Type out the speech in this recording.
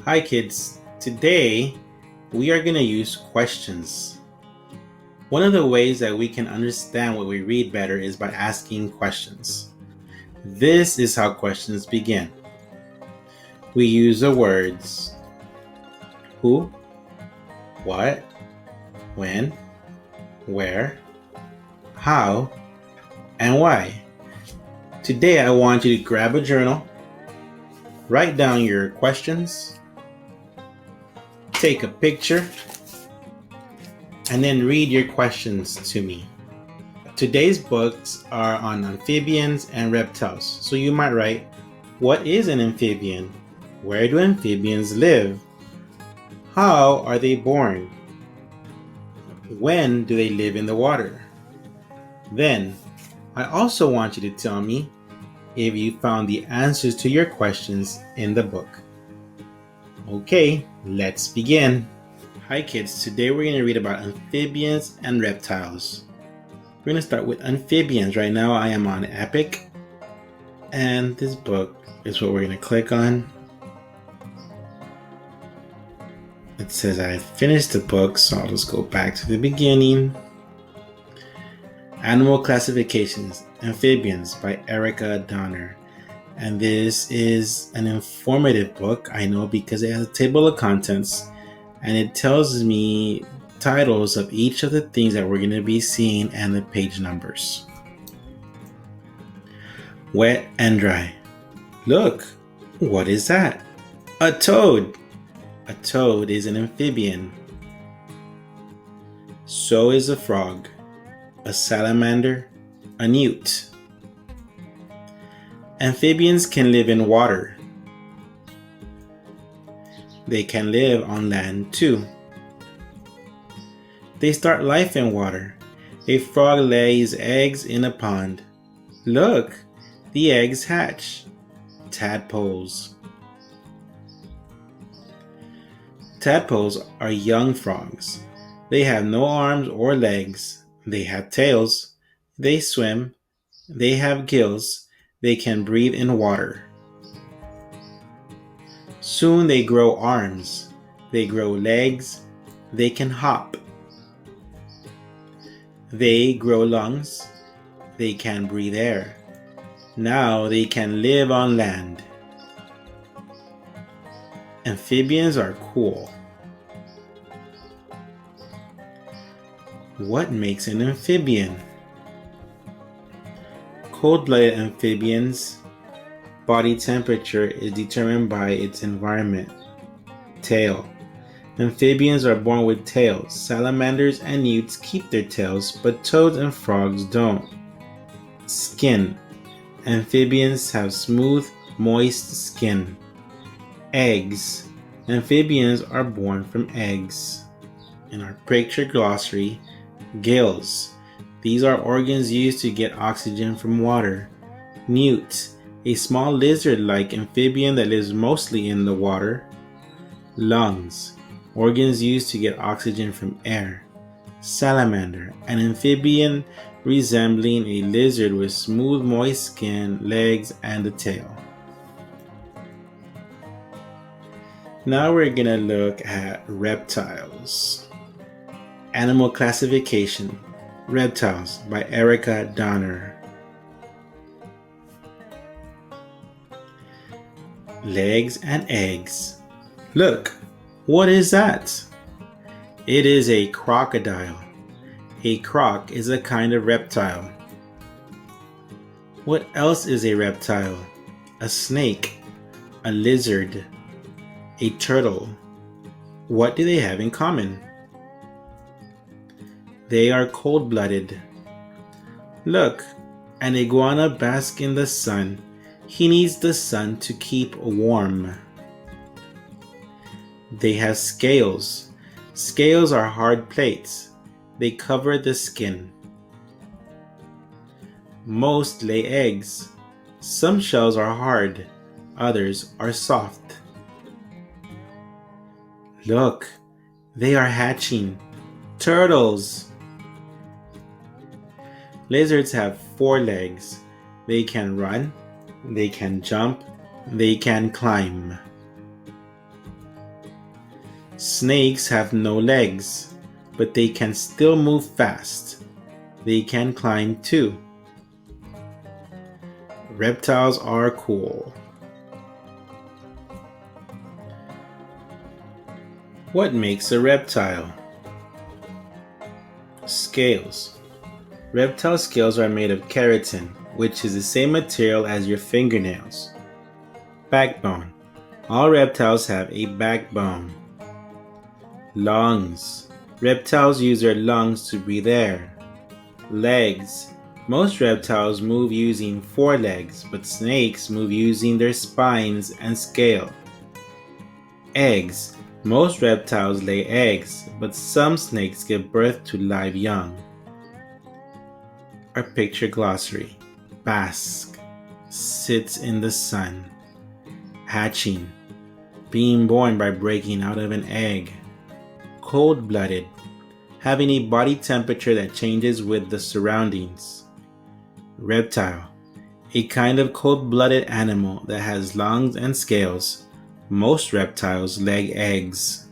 Hi kids, today we are going to use questions. One of the ways that we can understand what we read better is by asking questions. This is how questions begin. We use the words who, what, when, where, how, and why. Today I want you to grab a journal, write down your questions, take a picture, and then read your questions to me. Today's books are on amphibians and reptiles. So you might write, what is an amphibian? Where do amphibians live? How are they born? When do they live in the water? Then, I also want you to tell me if you found the answers to your questions in the book. Okay, let's begin. Hi kids, today we're going to read about amphibians and reptiles. We're going to start with amphibians. Right now I am on Epic, and this book is what we're going to click on. It says I finished the book, so I'll just go back to the beginning. Animal Classifications, Amphibians by Erica Donner. And this is an informative book, I know, because it has a table of contents and it tells me titles of each of the things that we're going to be seeing and the page numbers. Wet and dry. Look, what is that? A toad. A toad is an amphibian. So is a frog, a salamander, a newt. Amphibians can live in water. They can live on land too. They start life in water. A frog lays eggs in a pond. Look, the eggs hatch. Tadpoles. Tadpoles are young frogs. They have no arms or legs. They have tails. They swim. They have gills. They can breathe in water. Soon they grow arms. They grow legs. They can hop. They grow lungs. They can breathe air. Now they can live on land. Amphibians are cool. What makes an amphibian? Cold-blooded amphibians' body temperature is determined by its environment. Tail. Amphibians are born with tails. Salamanders and newts keep their tails, but toads and frogs don't. Skin. Amphibians have smooth, moist skin. Eggs. Amphibians are born from eggs. In our picture glossary, gills. These are organs used to get oxygen from water. Newt, a small lizard-like amphibian that lives mostly in the water. Lungs, organs used to get oxygen from air. Salamander, an amphibian resembling a lizard with smooth, moist skin, legs, and a tail. Now we're going to look at reptiles. Animal Classification, Reptiles by Erica Donner. Legs and eggs. Look, what is that? It is a crocodile. A croc is a kind of reptile. What else is a reptile? A snake, a lizard, a turtle. What do they have in common? They are cold-blooded. Look, an iguana basks in the sun. He needs the sun to keep warm. They have scales. Scales are hard plates. They cover the skin. Most lay eggs. Some shells are hard. Others are soft. Look, they are hatching. Turtles. Lizards have 4 legs. They can run, they can jump, they can climb. Snakes have no legs, but they can still move fast. They can climb too. Reptiles are cool. What makes a reptile? Scales. Reptile scales are made of keratin, which is the same material as your fingernails. Backbone. All reptiles have a backbone. Lungs. Reptiles use their lungs to breathe air. Legs. Most reptiles move using 4 legs, but snakes move using their spines and scale. Eggs. Most reptiles lay eggs, but some snakes give birth to live young. Our picture glossary. Bask. Sits in the sun. Hatching. Being born by breaking out of an egg. Cold-blooded. Having a body temperature that changes with the surroundings. Reptile. A kind of cold-blooded animal that has lungs and scales. Most reptiles lay eggs.